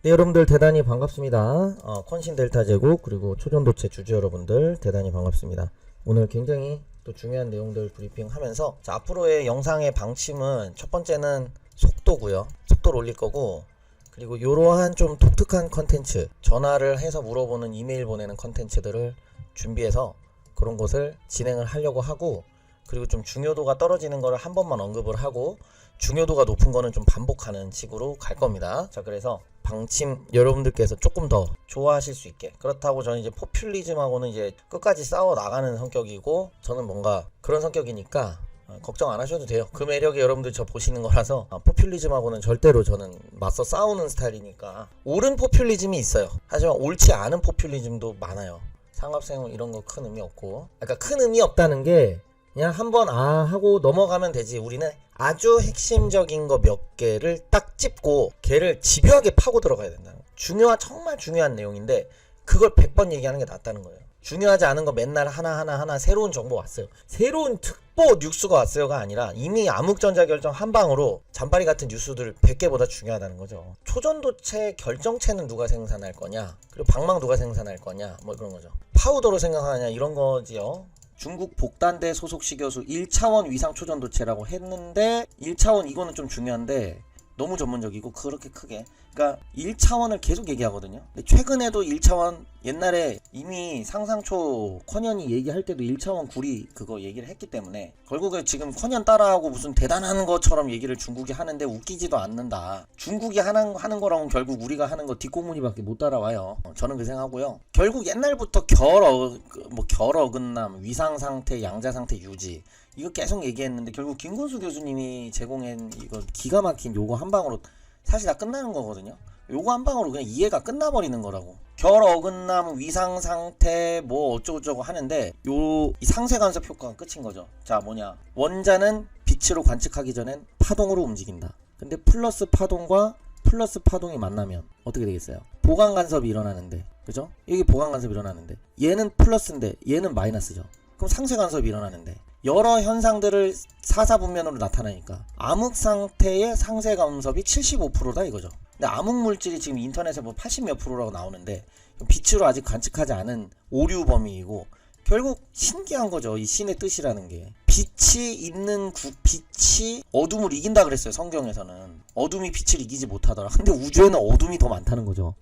네, 여러분들 대단히 반갑습니다. 콘신 델타 제국 그리고 초전도체 주주 여러분들 대단히 반갑습니다. 오늘 굉장히 또 중요한 내용들 브리핑 하면서 자, 앞으로의 영상의 방침은 첫 번째는 속도고요. 속도를 올릴 거고, 그리고 이러한 좀 독특한 컨텐츠, 전화를 해서 물어보는 이메일 보내는 컨텐츠들을 준비해서 그런 것을 진행을 하려고 하고, 그리고 좀 중요도가 떨어지는 거를 한 번만 언급을 하고 중요도가 높은 거는 좀 반복하는 식으로 갈 겁니다. 자, 그래서 방침 여러분들께서 조금 더 좋아하실 수 있게, 그렇다고 저는 이제 포퓰리즘하고는 이제 끝까지 싸워 나가는 성격이고, 저는 뭔가 그런 성격이니까 걱정 안 하셔도 돼요. 그 매력이 여러분들 저 보시는 거라서 포퓰리즘하고는 절대로 저는 맞서 싸우는 스타일이니까. 옳은 포퓰리즘이 있어요. 하지만 옳지 않은 포퓰리즘도 많아요. 상업세용 이런 거 큰 의미 없고, 그러니까 큰 의미 없다는 게 그냥 한번 하고 넘어가면 되지. 우리는 아주 핵심적인 거 몇 개를 딱 찝고 걔를 집요하게 파고 들어가야 된다는 거예요. 정말 중요한 내용인데 그걸 100번 얘기하는 게 낫다는 거예요. 중요하지 않은 거 맨날 하나 새로운 정보 왔어요, 새로운 특보 뉴스가 왔어요가 아니라 이미 암흑전자결정 한 방으로 잔바리 같은 뉴스들 100개보다 중요하다는 거죠. 초전도체 결정체는 누가 생산할 거냐, 그리고 방망 누가 생산할 거냐, 뭐 그런 거죠. 파우더로 생각하냐 이런 거지요. 중국 복단대 소속 시교수 1차원 위상 초전도체라고 했는데, 1차원 이거는 좀 중요한데 너무 전문적이고 그렇게 크게, 그러니까 1차원을 계속 얘기하거든요. 근데 최근에도 1차원, 옛날에 이미 상상초 커년이 얘기할 때도 1차원 구리 그거 얘기를 했기 때문에 결국에 지금 커년 따라하고 무슨 대단한 것처럼 얘기를 중국이 하는데 웃기지도 않는다. 중국이 하는 거랑은 결국 우리가 하는 거 뒷공무니밖에 못 따라와요. 저는 그 생각하고요. 결국 옛날부터 결 어긋남, 위상 상태, 양자 상태 유지, 이거 계속 얘기했는데 결국 김근수 교수님이 제공한 이거 기가 막힌 요거 한 방으로 사실 다 끝나는 거거든요. 요거 한 방으로 그냥 이해가 끝나버리는 거라고. 결 어긋남, 위상 상태 뭐 어쩌고저쩌고 하는데 이 상쇄 간섭 효과가 끝인 거죠. 자, 뭐냐, 원자는 빛으로 관측하기 전엔 파동으로 움직인다. 근데 플러스 파동과 플러스 파동이 만나면 어떻게 되겠어요? 보강 간섭이 일어나는데, 그죠? 여기 보강 간섭이 일어나는데 얘는 플러스인데 얘는 마이너스죠. 그럼 상쇄 간섭이 일어나는데 여러 현상들을 사사분면으로 나타나니까 암흑 상태의 상쇄 간섭이 75%다 이거죠. 근데 암흑 물질이 지금 인터넷에 뭐 80몇 %라고 나오는데 빛으로 아직 관측하지 않은 오류 범위이고, 결국 신기한 거죠. 이 신의 뜻이라는 게. 빛이 어둠을 이긴다 그랬어요. 성경에서는 어둠이 빛을 이기지 못하더라. 근데 우주에는 어둠이 더 많다는 거죠.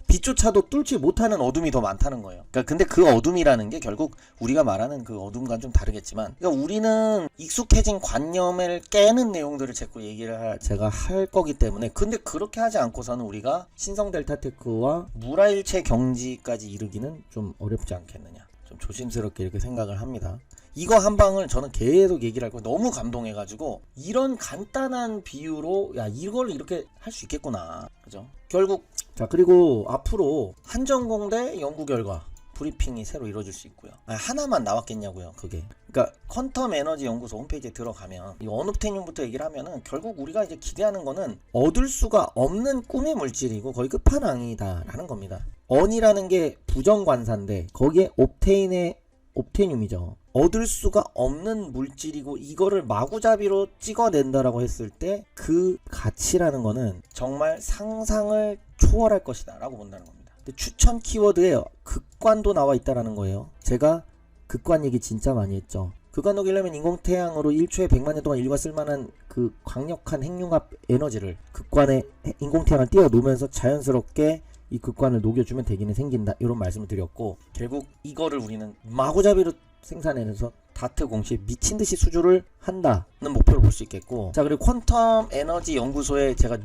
빛조차도 뚫지 못하는 어둠이 더 많다는 거예요. 그러니까 근데 그 어둠이라는 게 결국 우리가 말하는 그 어둠과는 좀 다르겠지만, 그러니까 우리는 익숙해진 관념을 깨는 내용들을 자꾸 제가 할 거기 때문에. 근데 그렇게 하지 않고서는 우리가 신성 델타테크와 무라일체 경지까지 이르기는 좀 어렵지 않겠느냐, 좀 조심스럽게 이렇게 생각을 합니다. 이거 한 방을 저는 계속 얘기를 할 거예요. 너무 감동해가지고 이런 간단한 비유로 야 이걸 이렇게 할 수 있겠구나, 그죠? 결국 자, 그리고 앞으로 한전공대 연구 결과 브리핑이 새로 이루어질 수 있고요. 하나만 나왔겠냐고요, 그게. 그러니까 퀀텀 에너지 연구소 홈페이지에 들어가면 이 언옵테늄부터 얘기를 하면은 결국 우리가 이제 기대하는 거는 얻을 수가 없는 꿈의 물질이고 거의 끝판왕이다라는 겁니다. 언이라는 게 부정관사인데 거기에 옵테늄이죠. 얻을 수가 없는 물질이고 이거를 마구잡이로 찍어낸다라고 했을 때 그 가치라는 거는 정말 상상을 초월할 것이다 라고 본다는 겁니다. 근데 추천 키워드에 극관도 나와 있다라는 거예요. 제가 극관 얘기 진짜 많이 했죠. 극관 녹이려면 인공태양으로 1초에 100만 년 동안 인류가 쓸만한 그 강력한 핵융합 에너지를 극관에 인공태양을 띄워 놓으면서 자연스럽게 이 극관을 녹여주면 되기는 생긴다, 이런 말씀을 드렸고, 결국 이거를 우리는 마구잡이로 생산해내서 다트 공시에 미친듯이 수주를 한다는 목표를 볼 수 있겠고, 자, 그리고 퀀텀 에너지 연구소에 제가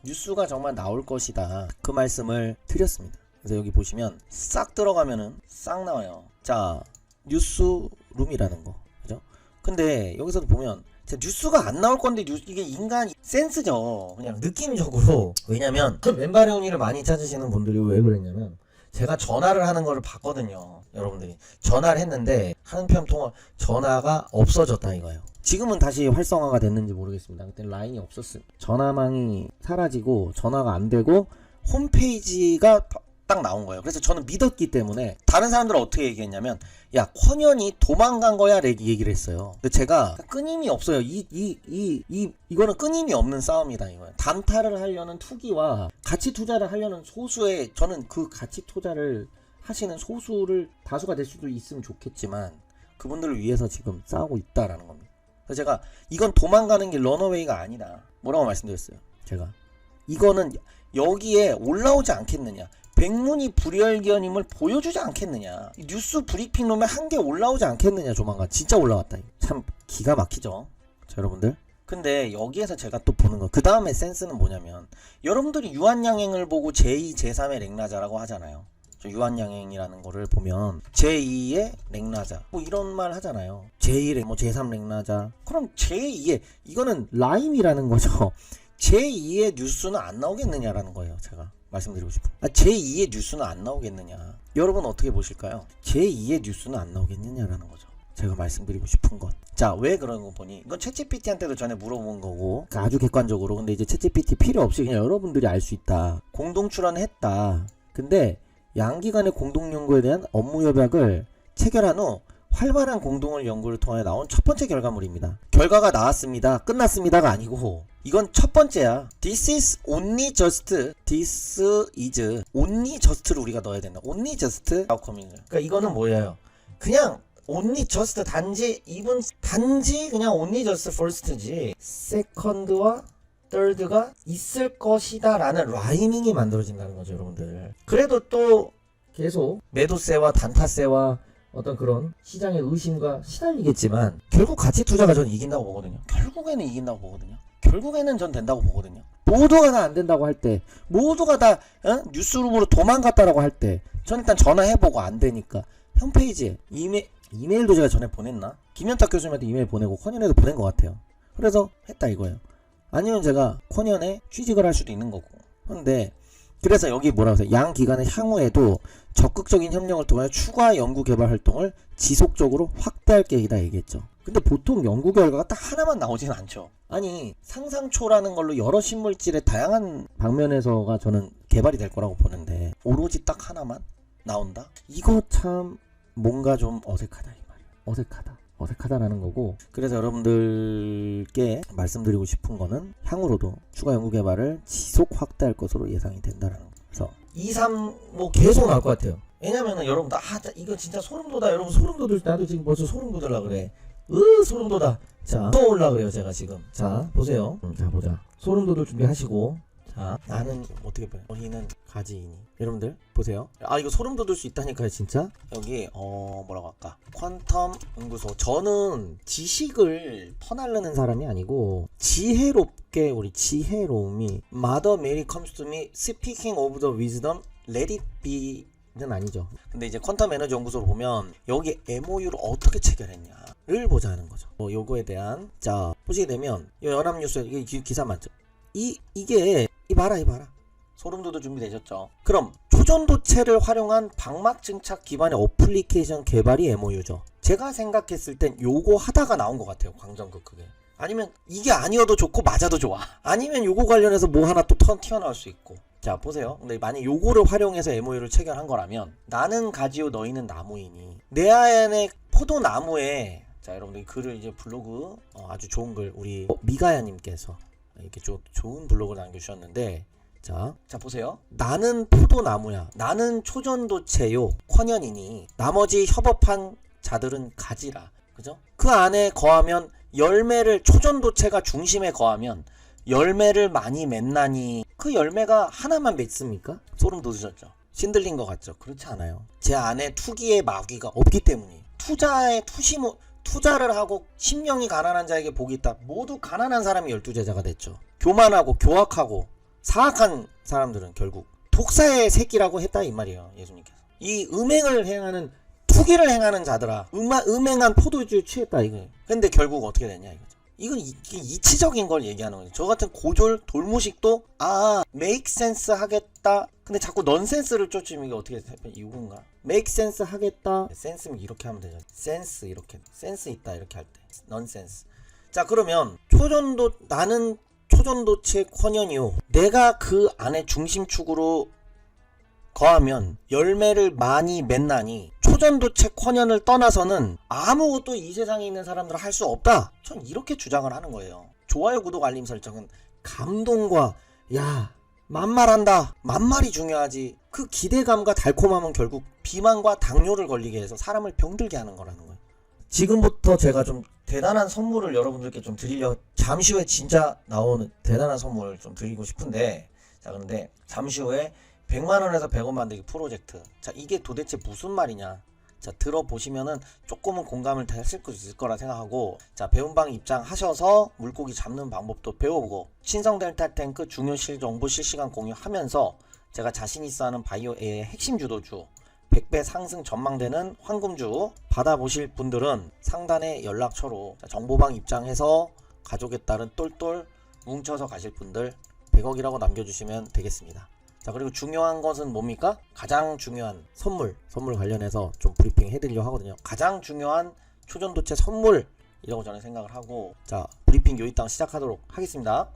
뉴스가 정말 나올 것이다, 그 말씀을 드렸습니다. 그래서 여기 보시면 싹 들어가면은 싹 나와요. 자, 뉴스룸이라는 거, 그죠? 근데 여기서도 보면 뉴스가 안 나올 건데 이게 인간 센스죠. 그냥 느낌적으로. 왜냐면 왼발 회원이를 많이 찾으시는 분들이 왜 그랬냐면, 제가 전화를 하는 거를 봤거든요. 여러분들이 전화를 했는데 하는 편 통화 전화가 없어졌다 이거예요. 지금은 다시 활성화가 됐는지 모르겠습니다. 그때 라인이 없었어요. 전화망이 사라지고 전화가 안 되고 홈페이지가 딱 나온 거예요. 그래서 저는 믿었기 때문에 다른 사람들은 어떻게 얘기했냐면 야 권현이 도망간 거야 얘기를 했어요. 근데 제가 끊임이 없어요. 이거는 끊임이 없는 싸움이다 이거예요. 단타를 하려는 투기와 가치 투자를 하려는 소수의 저는 그 가치 투자를 하시는 소수를 다수가 될 수도 있으면 좋겠지만 그분들을 위해서 지금 싸우고 있다라는 겁니다. 그래서 제가 이건 도망가는 게 런어웨이가 아니다. 뭐라고 말씀드렸어요. 제가 이거는 여기에 올라오지 않겠느냐. 백문이 불여일견임을 보여주지 않겠느냐. 뉴스 브리핑룸에 한 개 올라오지 않겠느냐. 조만간 진짜 올라왔다. 참 기가 막히죠. 자, 여러분들. 근데 여기에서 제가 또 보는 거 그 다음에 센스는 뭐냐면 여러분들이 유한양행을 보고 제2, 제3의 랭라자라고 하잖아요. 유한양행이라는 거를 보면 제2의 랭라자 뭐 이런 말 하잖아요. 제1의 뭐 제3 랭라자. 그럼 제2의 이거는 라임이라는 거죠. 제2의 뉴스는 안 나오겠느냐라는 거예요. 제가 말씀드리고 싶어요. 제2의 뉴스는 안 나오겠느냐. 여러분 어떻게 보실까요? 제2의 뉴스는 안 나오겠느냐라는 거죠. 제가 말씀드리고 싶은 건. 자, 왜 그런 거 보니? 이건 챗GPT한테도 전에 물어본 거고 아주 객관적으로. 근데 이제 챗GPT 필요 없이 그냥 여러분들이 알 수 있다. 공동 출연했다. 근데 양기 간의 공동 연구에 대한 업무 협약을 체결한 후 활발한 공동을 연구를 통해 나온 첫 번째 결과물입니다. 결과가 나왔습니다. 끝났습니다가 아니고 이건 첫 번째야. This is only just. This is only just를 우리가 넣어야 된다. Only just outcome인 거야. 그러니까 이거는 뭐예요? 그냥 only just 단지 even 단지 그냥 only just first지. second와 third가 있을 것이다 라는 라이밍이 만들어진다는 거죠, 여러분들. 그래도 또 계속 매도세와 단타세와 어떤 그런 시장의 의심과 시달리겠지만 결국 가치 투자가 전 이긴다고 보거든요. 결국에는 이긴다고 보거든요. 결국에는 전 된다고 보거든요. 모두가 다 안 된다고 할 때, 모두가 다 뉴스룸으로 도망갔다라고 할 때, 전 일단 전화해보고 안 되니까 홈페이지에 이메일도 제가 전에 보냈나? 김현탁 교수님한테 이메일 보내고 컨현에도 보낸 것 같아요. 그래서 했다 이거예요. 아니면 제가 컨현에 취직을 할 수도 있는 거고. 근데 그래서 여기 뭐라고 해요? 양 기관의 향후에도 적극적인 협력을 통해 추가 연구 개발 활동을 지속적으로 확대할 계획이다 얘기했죠. 근데 보통 연구 결과가 딱 하나만 나오진 않죠. 아니 상상초라는 걸로 여러 신물질의 다양한 방면에서가 저는 개발이 될 거라고 보는데 오로지 딱 하나만 나온다? 이거 참 뭔가 좀 어색하다 이 말이에요. 어색하다라는 거고. 그래서 여러분들께 말씀드리고 싶은 거는 향후로도 추가 연구 개발을 지속 확대할 것으로 예상이 된다라는 거. 그래서 2, 3 뭐 계속 나올 것 같아요. 왜냐면은 여러분들 이거 진짜 소름 돋아. 여러분 소름 돋을 때 나도 지금 벌써 소름 돋으려 그래. 소름 돋아. 자, 또 올라 그래요 제가 지금. 자, 보세요. 자, 보자. 소름 돋을 준비하시고. 자, 나는 어떻게 봐요? 너희는 가지이니. 여러분들 보세요. 이거 소름 돋을 수 있다니까요 진짜. 여기 뭐라고 할까? 퀀텀 연구소. 저는 지식을 퍼나르는 사람이 아니고 지혜롭게 우리 지혜로움이 Mother Mary comes to me speaking of the wisdom let it be 는 아니죠. 근데 이제 퀀텀 에너지 연구소로 보면 여기 MOU를 어떻게 체결했냐를 보자는 거죠. 요거에 대한 자 보시게 되면 이 연합뉴스에 이게 기사 맞죠? 이게 봐라. 소름 돋을 준비되셨죠? 그럼 초전도체를 활용한 방막 증착 기반의 어플리케이션 개발이 MOU죠. 제가 생각했을 땐 요거 하다가 나온 것 같아요. 광전극 그게. 아니면 이게 아니어도 좋고 맞아도 좋아. 아니면 요거 관련해서 뭐 하나 또 튀어나올 수 있고. 자 보세요. 근데 만약 요거를 활용해서 MOU를 체결한 거라면 나는 가지요 너희는 나무이니 내 안에 포도나무에 자 여러분들 글을 이제 블로그 아주 좋은 글 우리 미가야님께서 이렇게 좋은 블로그를 남겨주셨는데 자 보세요. 나는 포도나무야. 나는 초전도체요. 컨현이니 나머지 협업한 자들은 가지라. 그죠? 그 안에 거하면 열매를 초전도체가 중심에 거하면 열매를 많이 맺나니 그 열매가 하나만 맺습니까? 소름 돋으셨죠? 신들린 것 같죠? 그렇지 않아요. 제 안에 투기의 마귀가 없기 때문이에요. 투자를 하고 심령이 가난한 자에게 복이 있다. 모두 가난한 사람이 12제자가 됐죠. 교만하고 교악하고 사악한 사람들은 결국 독사의 새끼라고 했다 이 말이에요. 예수님께서. 이 음행을 행하는 투기를 행하는 자들아 음행한 포도주에 취했다 이거예요. 근데 결국 어떻게 됐냐 이거죠. 이건 이치적인 걸 얘기하는 거죠. 저 같은 고졸 돌무식도 make sense 하겠다. 근데 자꾸 넌센스를 쫓으면 이게 어떻게 이건가? make sense 하겠다. 센스면 이렇게 하면 되죠. 센스 이렇게 센스 있다 이렇게 할 때 넌센스. 자 그러면 나는 초전도체 컨현이요. 내가 그 안에 중심축으로 거하면 열매를 많이 맺나니 초전도체 쿼년을 떠나서는 아무것도 이 세상에 있는 사람들은 할 수 없다. 전 이렇게 주장을 하는 거예요. 좋아요, 구독, 알림 설정은 감동과 야 만말한다, 만말이 중요하지. 그 기대감과 달콤함은 결국 비만과 당뇨를 걸리게 해서 사람을 병들게 하는 거라는 거예요. 지금부터 제가 좀 대단한 선물을 여러분들께 좀 드리려, 잠시 후에 진짜 나오는 대단한 선물을 좀 드리고 싶은데, 자 그런데 잠시 후에 100만원에서 100원 만들기 프로젝트, 자 이게 도대체 무슨 말이냐, 자 들어보시면은 조금은 공감을 하실 수 있을 거라 생각하고, 자 배움방 입장하셔서 물고기 잡는 방법도 배워보고, 신성 델타 탱크 중요 정보 실시간 공유하면서 제가 자신있어 하는 바이오 A의 핵심 주도주 100배 상승 전망되는 황금주 받아보실 분들은 상단의 연락처로, 자, 정보방 입장해서 가족에 따른 똘똘 뭉쳐서 가실 분들 100억이라고 남겨주시면 되겠습니다. 자 그리고 중요한 것은 뭡니까? 가장 중요한 선물 관련해서 좀 브리핑 해드리려고 하거든요. 가장 중요한 초전도체 선물이라고 저는 생각을 하고, 자 브리핑 요이땅 시작하도록 하겠습니다.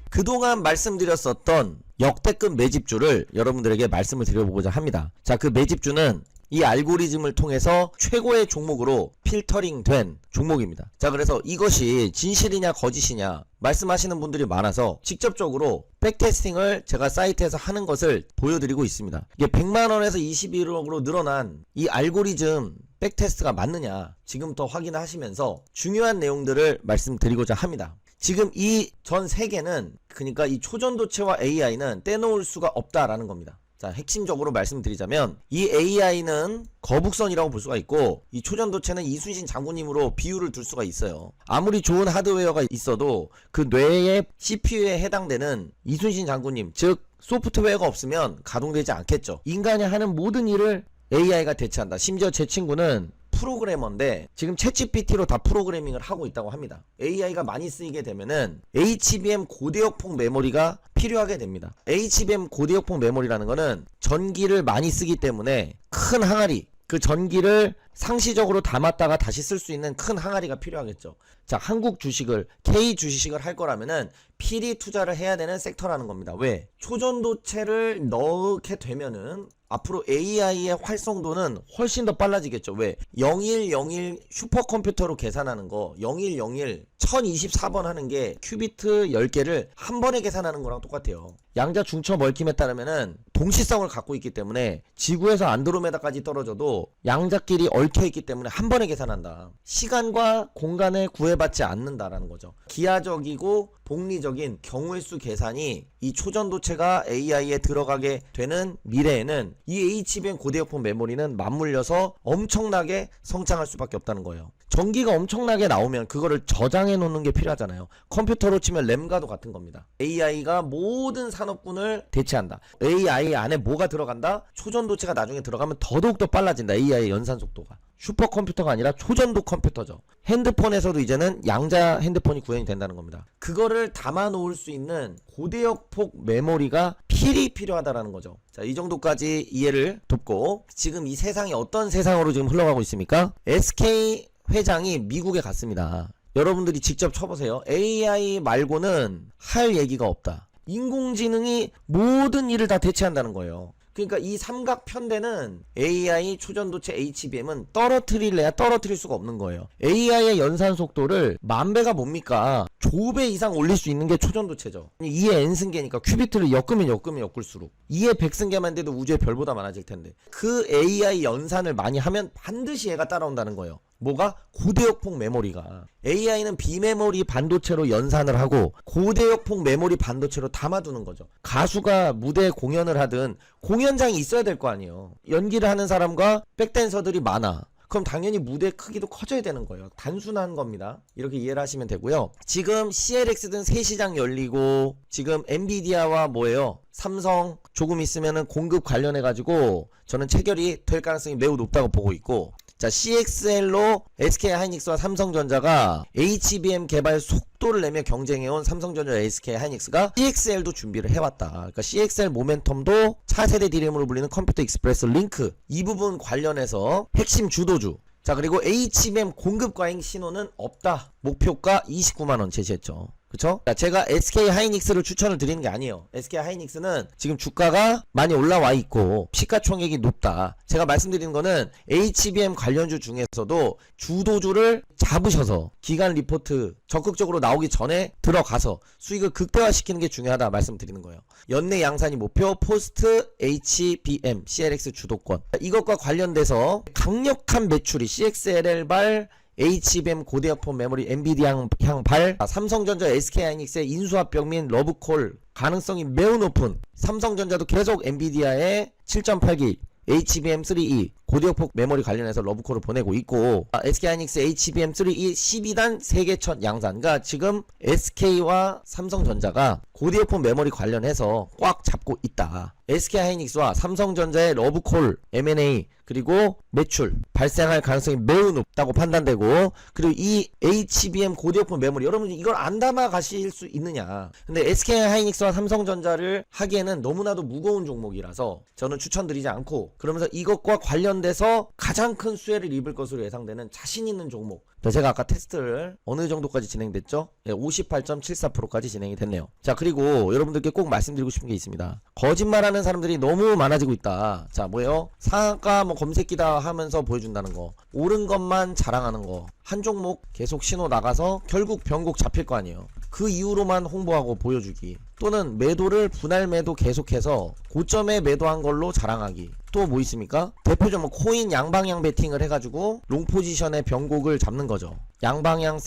그동안 말씀드렸었던 역대급 매집주를 여러분들에게 말씀을 드려보고자 합니다. 자, 그 매집주는 이 알고리즘을 통해서 최고의 종목으로 필터링 된 종목입니다. 자, 그래서 이것이 진실이냐 거짓이냐 말씀하시는 분들이 많아서 직접적으로 백테스팅을 제가 사이트에서 하는 것을 보여드리고 있습니다. 이게 100만원에서 21억으로 늘어난 이 알고리즘 백테스트가 맞느냐 지금부터 확인하시면서 중요한 내용들을 말씀드리고자 합니다. 지금 이 전 세계는, 그러니까 이 초전도체와 AI는 떼놓을 수가 없다라는 겁니다. 자, 핵심적으로 말씀드리자면 이 AI는 거북선이라고 볼 수가 있고, 이 초전도체는 이순신 장군님으로 비유를 둘 수가 있어요. 아무리 좋은 하드웨어가 있어도 그 뇌의 CPU에 해당되는 이순신 장군님, 즉 소프트웨어가 없으면 가동되지 않겠죠. 인간이 하는 모든 일을 AI가 대체한다. 심지어 제 친구는 프로그래머인데 지금 챗GPT로 다 프로그래밍을 하고 있다고 합니다. AI가 많이 쓰이게 되면은 HBM 고대역폭 메모리가 필요하게 됩니다. HBM 고대역폭 메모리라는 거는 전기를 많이 쓰기 때문에 큰 항아리, 그 전기를 상시적으로 담았다가 다시 쓸 수 있는 큰 항아리가 필요하겠죠. 자, 한국 주식을, K 주식을 할 거라면은 필히 투자를 해야 되는 섹터라는 겁니다. 왜? 초전도체를 넣게 되면은 앞으로 AI의 활성도는 훨씬 더 빨라지겠죠. 왜? 0101 슈퍼컴퓨터로 계산하는 거, 0101 1024번 하는 게 큐비트 10개를 한 번에 계산하는 거랑 똑같아요. 양자 중첩 얽힘에 따르면은 동시성을 갖고 있기 때문에 지구에서 안드로메다까지 떨어져도 양자끼리 얽혀 있기 때문에 한 번에 계산한다. 시간과 공간에 구애받지 않는다라는 거죠. 기하적이고 복리적인 경우의 수 계산이 이 초전도체가 AI에 들어가게 되는 미래에는 이 HBM 고대역폭 메모리는 맞물려서 엄청나게 성장할 수밖에 없다는 거예요. 전기가 엄청나게 나오면 그거를 저장해 놓는 게 필요하잖아요. 컴퓨터로 치면 램과도 같은 겁니다. AI가 모든 산업군을 대체한다. AI 안에 뭐가 들어간다? 초전도체가 나중에 들어가면 더더욱 더 빨라진다. AI의 연산 속도가. 슈퍼컴퓨터가 아니라 초전도 컴퓨터죠. 핸드폰에서도 이제는 양자 핸드폰이 구현이 된다는 겁니다. 그거를 담아 놓을 수 있는 고대역폭 메모리가 필히 필요하다라는 거죠. 자, 이 정도까지 이해를 돕고, 지금 이 세상이 어떤 세상으로 지금 흘러가고 있습니까? SK 회장이 미국에 갔습니다. 여러분들이 직접 쳐보세요. AI 말고는 할 얘기가 없다. 인공지능이 모든 일을 다 대체한다는 거예요. 그러니까 이 삼각편대는 AI, 초전도체, HBM은 떨어뜨릴래야 떨어뜨릴 수가 없는 거예요. AI의 연산 속도를 10,000배가 뭡니까? 조배 이상 올릴 수 있는 게 초전도체죠. 2의 n승계니까 큐비트를 엮으면 엮을수록 2의 100승계만 돼도 우주의 별보다 많아질 텐데, 그 AI 연산을 많이 하면 반드시 얘가 따라온다는 거예요. 뭐가? 고대역폭 메모리가. AI는 비메모리 반도체로 연산을 하고 고대역폭 메모리 반도체로 담아두는 거죠. 가수가 무대 공연을 하든 공연장이 있어야 될 거 아니에요. 연기를 하는 사람과 백댄서들이 많아. 그럼 당연히 무대 크기도 커져야 되는 거예요. 단순한 겁니다. 이렇게 이해를 하시면 되고요. 지금 CLX 등 새 시장 열리고, 지금 엔비디아와 뭐예요? 삼성 조금 있으면은 공급 관련해 가지고 저는 체결이 될 가능성이 매우 높다고 보고 있고, 자, CXL로 SK하이닉스와 삼성전자가 HBM 개발 속도를 내며 경쟁해온 삼성전자, SK하이닉스가 CXL도 준비를 해왔다. 그러니까 CXL 모멘텀도 차세대 디램으로 불리는 컴퓨터 익스프레스 링크, 이 부분 관련해서 핵심 주도주. 자, 그리고 HBM 공급 과잉 신호는 없다. 목표가 29만원 제시했죠. 그쵸? 제가 SK 하이닉스를 추천을 드리는 게 아니에요. SK 하이닉스는 지금 주가가 많이 올라와 있고 시가총액이 높다. 제가 말씀드리는 거는 HBM 관련주 중에서도 주도주를 잡으셔서 기간 리포트 적극적으로 나오기 전에 들어가서 수익을 극대화시키는 게 중요하다 말씀드리는 거예요. 연내 양산이 목표 포스트 HBM CLX 주도권. 이것과 관련돼서 강력한 매출이 CXLL-발 HBM 고대역폭 메모리 엔비디아 향발 삼성전자 SK하이닉스의 인수합병 및 러브콜 가능성이 매우 높은 삼성전자도 계속 엔비디아의 7.8기 HBM3E 고대역폭 메모리 관련해서 러브콜을 보내고 있고 SK하이닉스 HBM3E 12단 세계 첫 양산. 그러니까 지금 SK와 삼성전자가 고대역폭 메모리 관련해서 꽉 잡고 있다. SK하이닉스와 삼성전자의 러브콜 M&A 그리고 매출 발생할 가능성이 매우 높다고 판단되고, 그리고 이 HBM 고대역폭 메모리 여러분이 이걸 안 담아 가실 수 있느냐. 근데 SK하이닉스와 삼성전자를 하기에는 너무나도 무거운 종목이라서 저는 추천드리지 않고, 그러면서 이것과 관련돼서 가장 큰 수혜를 입을 것으로 예상되는 자신 있는 종목, 제가 아까 테스트를 어느 정도까지 진행됐죠? 58.74%까지 진행이 됐네요. 자, 그리고 여러분들께 꼭 말씀드리고 싶은 게 있습니다. 거짓말하는 사람들이 너무 많아지고 있다. 자, 뭐예요? 상한가 뭐 검색기다 하면서 보여준다는 거, 옳은 것만 자랑하는 거, 한 종목 계속 신호 나가서 결국 변곡 잡힐 거 아니에요. 그 이후로만 홍보하고 보여주기, 또는 매도를 분할 매도 계속해서 고점에 매도한 걸로 자랑하기. 또 뭐 있습니까? 대표적으로 코인 양방향 베팅을 해가지고 롱 포지션의 변곡을 잡는 거죠. 양방향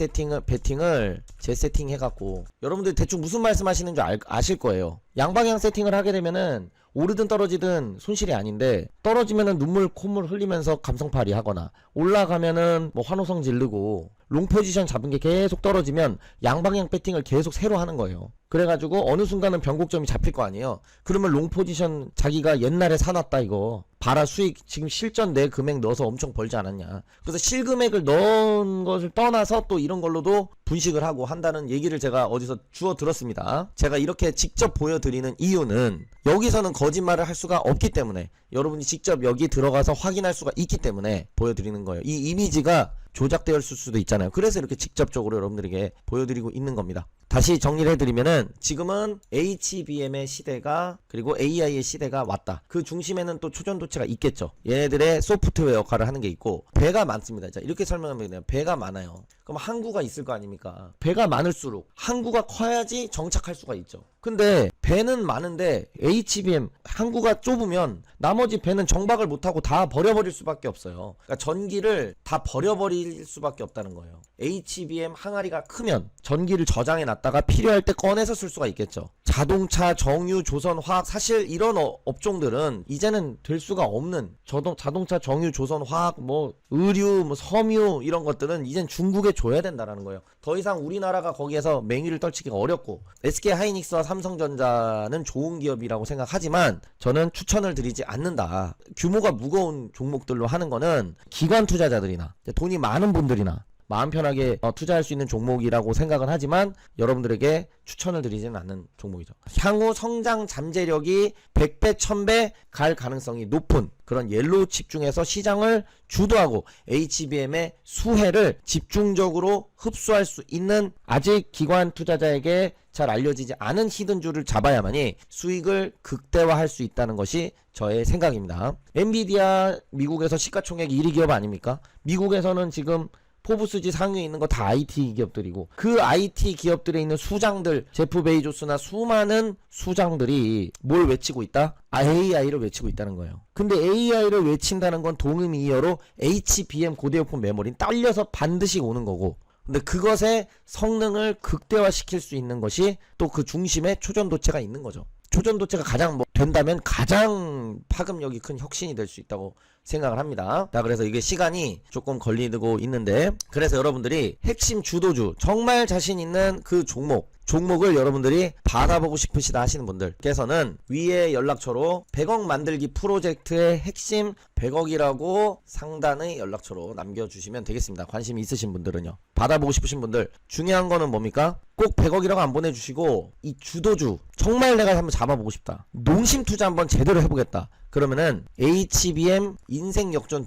베팅을 재세팅 해갖고, 여러분들 대충 무슨 말씀 하시는 줄 아실 거예요. 양방향 세팅을 하게 되면은 오르든 떨어지든 손실이 아닌데, 떨어지면은 눈물 콧물 흘리면서 감성팔이 하거나, 올라가면은 뭐 환호성 지르고, 롱 포지션 잡은 게 계속 떨어지면 양방향 배팅을 계속 새로 하는 거예요. 그래가지고 어느 순간은 변곡점이 잡힐 거 아니에요. 그러면 롱 포지션 자기가 옛날에 사놨다 이거 봐라, 수익 지금 실전 내 금액 넣어서 엄청 벌지 않았냐. 그래서 실금액을 넣은 것을 떠나서 또 이런 걸로도 분식을 하고 한다는 얘기를 제가 어디서 주워 들었습니다. 제가 이렇게 직접 보여드리는 이유는 여기서는 거짓말을 할 수가 없기 때문에, 여러분이 직접 여기 들어가서 확인할 수가 있기 때문에 보여드리는 거예요. 이 이미지가 조작되었을 수도 있잖아요. 그래서 이렇게 직접적으로 여러분들에게 보여드리고 있는 겁니다. 다시 정리를 해드리면은, 지금은 HBM의 시대가, 그리고 AI의 시대가 왔다. 그 중심에는 또 초전도체가 있겠죠. 얘네들의 소프트웨어 역할을 하는 게 있고, 배가 많습니다. 자, 이렇게 설명하면 돼요. 배가 많아요. 그럼 항구가 있을 거 아닙니까? 배가 많을수록 항구가 커야지 정착할 수가 있죠. 근데 배는 많은데 HBM 항구가 좁으면 나머지 배는 정박을 못하고 다 버려버릴 수밖에 없어요. 그러니까 전기를 다 버려버릴 수밖에 없다는 거예요. HBM 항아리가 크면 전기를 저장해 놨다가 필요할 때 꺼내서 쓸 수가 있겠죠. 자동차, 정유, 조선, 화학, 사실 이런 업종들은 이제는 될 수가 없는, 자동차, 정유, 조선, 화학, 뭐 의류, 뭐 섬유, 이런 것들은 이젠 중국에 줘야 된다라는 거예요. 더 이상 우리나라가 거기에서 맹위를 떨치기가 어렵고, SK 하이닉스와 삼성전자는 좋은 기업이라고 생각하지만 저는 추천을 드리지 않는다. 규모가 무거운 종목들로 하는 거는 기관 투자자들이나 돈이 많은 분들이나 마음 편하게 투자할 수 있는 종목이라고 생각은 하지만 여러분들에게 추천을 드리지는 않는 종목이죠. 향후 성장 잠재력이 100배, 1000배 갈 가능성이 높은 그런 옐로우 칩 중에서 시장을 주도하고 HBM의 수혜를 집중적으로 흡수할 수 있는, 아직 기관 투자자에게 잘 알려지지 않은 히든주를 잡아야만이 수익을 극대화할 수 있다는 것이 저의 생각입니다. 엔비디아 미국에서 시가총액 1위 기업 아닙니까? 미국에서는 지금 포브스지 상위에 있는 거 다 IT 기업들이고, 그 IT 기업들에 있는 수장들, 제프 베이조스나 수많은 수장들이 뭘 외치고 있다? AI를 외치고 있다는 거예요. 근데 AI를 외친다는 건 동의미어로 HBM 고대역폭 메모리는 딸려서 반드시 오는 거고, 근데 그것의 성능을 극대화시킬 수 있는 것이 또 그 중심에 초전도체가 있는 거죠. 초전도체가 가장 된다면 가장 파급력이 큰 혁신이 될 수 있다고 생각을 합니다. 자, 그래서 이게 시간이 조금 걸리고 있는데, 그래서 여러분들이 핵심 주도주, 정말 자신 있는 그 종목을 여러분들이 받아보고 싶으시다 하시는 분들께서는 위에 연락처로 100억 만들기 프로젝트의 핵심 100억이라고 상단의 연락처로 남겨주시면 되겠습니다. 관심이 있으신 분들은요. 받아보고 싶으신 분들, 중요한 거는 뭡니까? 꼭 100억이라고 안 보내주시고, 이 주도주 정말 내가 한번 잡아보고 싶다, 농심 투자 한번 제대로 해보겠다, 그러면은 HBM 인생 역전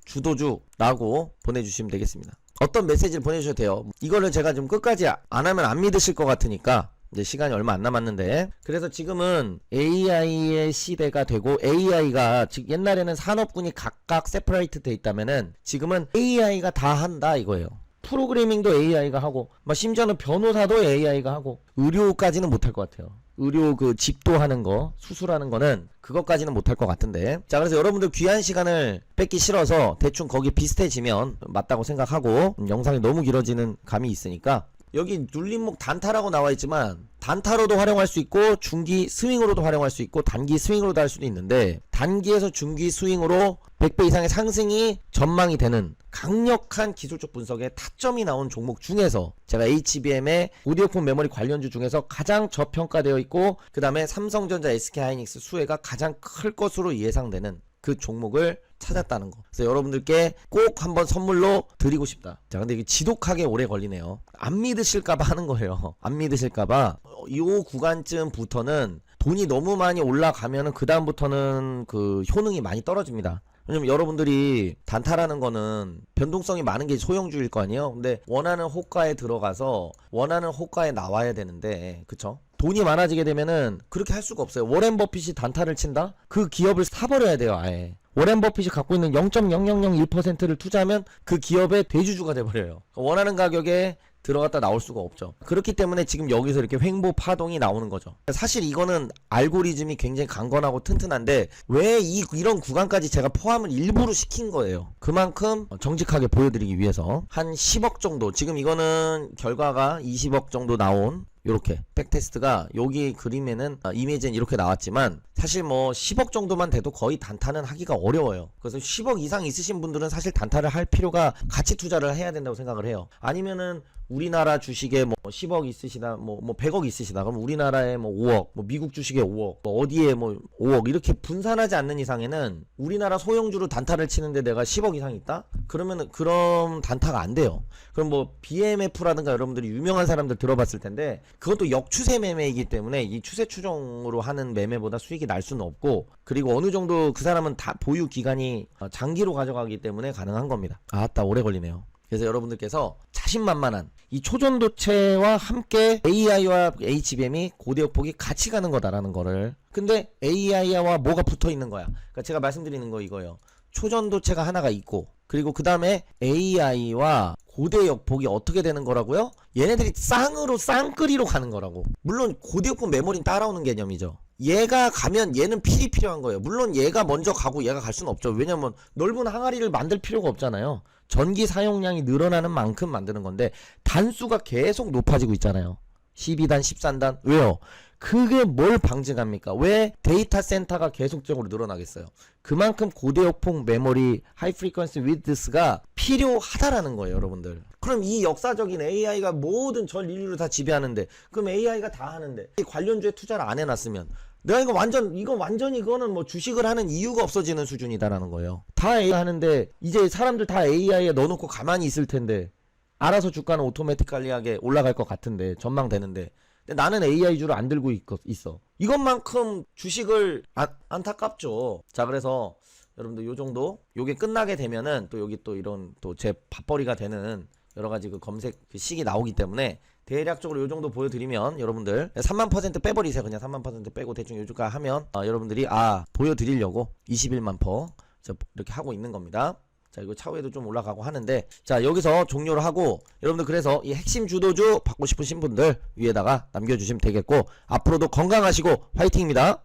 주도주라고 보내주시면 되겠습니다. 어떤 메시지를 보내주셔도 돼요. 이거를 제가 좀 끝까지 안 하면 안 믿으실 것 같으니까 이제 시간이 얼마 안 남았는데, 그래서 지금은 AI의 시대가 되고, AI가 즉 옛날에는 산업군이 각각 세퍼레이트 돼 있다면은 지금은 AI가 다 한다 이거예요. 프로그래밍도 AI가 하고, 막 심지어는 변호사도 AI가 하고, 의료까지는 못할 것 같아요. 의료 그 집도하는 거, 수술하는 거는 그것까지는 못할 것 같은데. 자, 그래서 여러분들 귀한 시간을 뺏기 싫어서 대충 거기 비슷해지면 맞다고 생각하고, 영상이 너무 길어지는 감이 있으니까 여기 눌림목 단타라고 나와 있지만 단타로도 활용할 수 있고 중기 스윙으로도 활용할 수 있고 단기 스윙으로도 할 수도 있는데, 단기에서 중기 스윙으로 100배 이상의 상승이 전망이 되는 강력한 기술적 분석에 타점이 나온 종목 중에서 제가 HBM의 고디오폰 메모리 관련주 중에서 가장 저평가되어 있고, 그 다음에 삼성전자, SK하이닉스 수혜가 가장 클 것으로 예상되는 그 종목을 찾았다는 거. 그래서 여러분들께 꼭 한번 선물로 드리고 싶다. 자, 근데 이게 지독하게 오래 걸리네요. 안 믿으실까봐 하는 거예요. 안 믿으실까봐. 이 구간쯤부터는 돈이 너무 많이 올라가면은 그 다음부터는 그 효능이 많이 떨어집니다. 왜냐면 여러분들이 단타라는 거는 변동성이 많은 게 소형주일 거 아니에요. 근데 원하는 호가에 들어가서 원하는 호가에 나와야 되는데, 그쵸? 돈이 많아지게 되면은 그렇게 할 수가 없어요. 워렌 버핏이 단타를 친다? 그 기업을 사버려야 돼요, 아예. 워렌 버핏이 갖고 있는 0.0001%를 투자하면 그 기업의 대주주가 돼버려요. 원하는 가격에 들어갔다 나올 수가 없죠. 그렇기 때문에 지금 여기서 이렇게 횡보 파동이 나오는 거죠. 사실 이거는 알고리즘이 굉장히 강건하고 튼튼한데 왜 이런 구간까지 제가 포함을 일부러 시킨 거예요. 그만큼 정직하게 보여드리기 위해서 한 10억 정도, 지금 이거는 결과가 20억 정도 나온 요렇게 백테스트가 여기 그림에는 이미지는 이렇게 나왔지만 사실 뭐 10억 정도만 돼도 거의 단타는 하기가 어려워요. 그래서 10억 이상 있으신 분들은 사실 단타를 할 필요가, 가치 투자를 해야 된다고 생각을 해요. 아니면은 우리나라 주식에 뭐 10억 있으시다, 뭐 100억 있으시다, 그럼 우리나라에 뭐 5억, 뭐 미국 주식에 5억, 뭐 어디에 뭐 5억 이렇게 분산하지 않는 이상에는 우리나라 소형주로 단타를 치는데 내가 10억 이상 있다? 그러면은 그럼 단타가 안 돼요. 그럼 뭐 BMF라든가 여러분들이 유명한 사람들 들어봤을 텐데 그것도 역추세 매매이기 때문에 이 추세 추종으로 하는 매매보다 수익이 날 수는 없고, 그리고 어느 정도 그 사람은 다 보유 기간이 장기로 가져가기 때문에 가능한 겁니다. 아따 오래 걸리네요. 그래서 여러분들께서 자신만만한 이 초전도체와 함께 AI와 HBM이 고대역폭이 같이 가는 거다라는 거를. 근데 AI와 뭐가 붙어 있는 거야? 그러니까 제가 말씀드리는 거 이거예요. 초전도체가 하나가 있고, 그리고 그 다음에 AI와 고대역폭이 어떻게 되는 거라고요? 얘네들이 쌍으로 쌍끌이로 가는 거라고. 물론 고대역폭 메모리는 따라오는 개념이죠. 얘가 가면 얘는 필이 필요한 거예요. 물론 얘가 먼저 가고 얘가 갈 수는 없죠. 왜냐면 넓은 항아리를 만들 필요가 없잖아요. 전기 사용량이 늘어나는 만큼 만드는 건데 단수가 계속 높아지고 있잖아요. 12단, 13단. 왜요? 그게 뭘 방증합니까? 왜 데이터 센터가 계속적으로 늘어나겠어요? 그만큼 고대역폭 메모리 하이 프리퀀시 위드스가 필요하다라는 거예요, 여러분들. 그럼 이 역사적인 AI가 모든 전 인류를 다 지배하는데, 그럼 AI가 다 하는데 이 관련주에 투자를 안 해놨으면 내가 완전히 이거는 뭐 주식을 하는 이유가 없어지는 수준이다라는 거예요. 다 AI 하는데 이제 사람들 다 AI에 넣어놓고 가만히 있을 텐데 알아서 주가는 오토매틱하게 올라갈 것 같은데, 전망되는데, 근데 나는 AI주를 안 들고 있어. 이것만큼 주식을 안타깝죠. 자, 그래서 여러분들 요 정도, 요게 끝나게 되면은 또 여기 또 이런 또 제 밥벌이가 되는 여러가지 그 검색 그 식이 나오기 때문에 대략적으로 요 정도 보여드리면 여러분들 3만% 빼버리세요. 그냥 3만% 빼고 대충 요 주가 하면 여러분들이 보여드리려고 21만 퍼 이렇게 하고 있는 겁니다. 자, 이거 차후에도 좀 올라가고 하는데, 자, 여기서 종료를 하고, 여러분들 그래서 이 핵심 주도주 받고 싶으신 분들 위에다가 남겨주시면 되겠고, 앞으로도 건강하시고 화이팅입니다.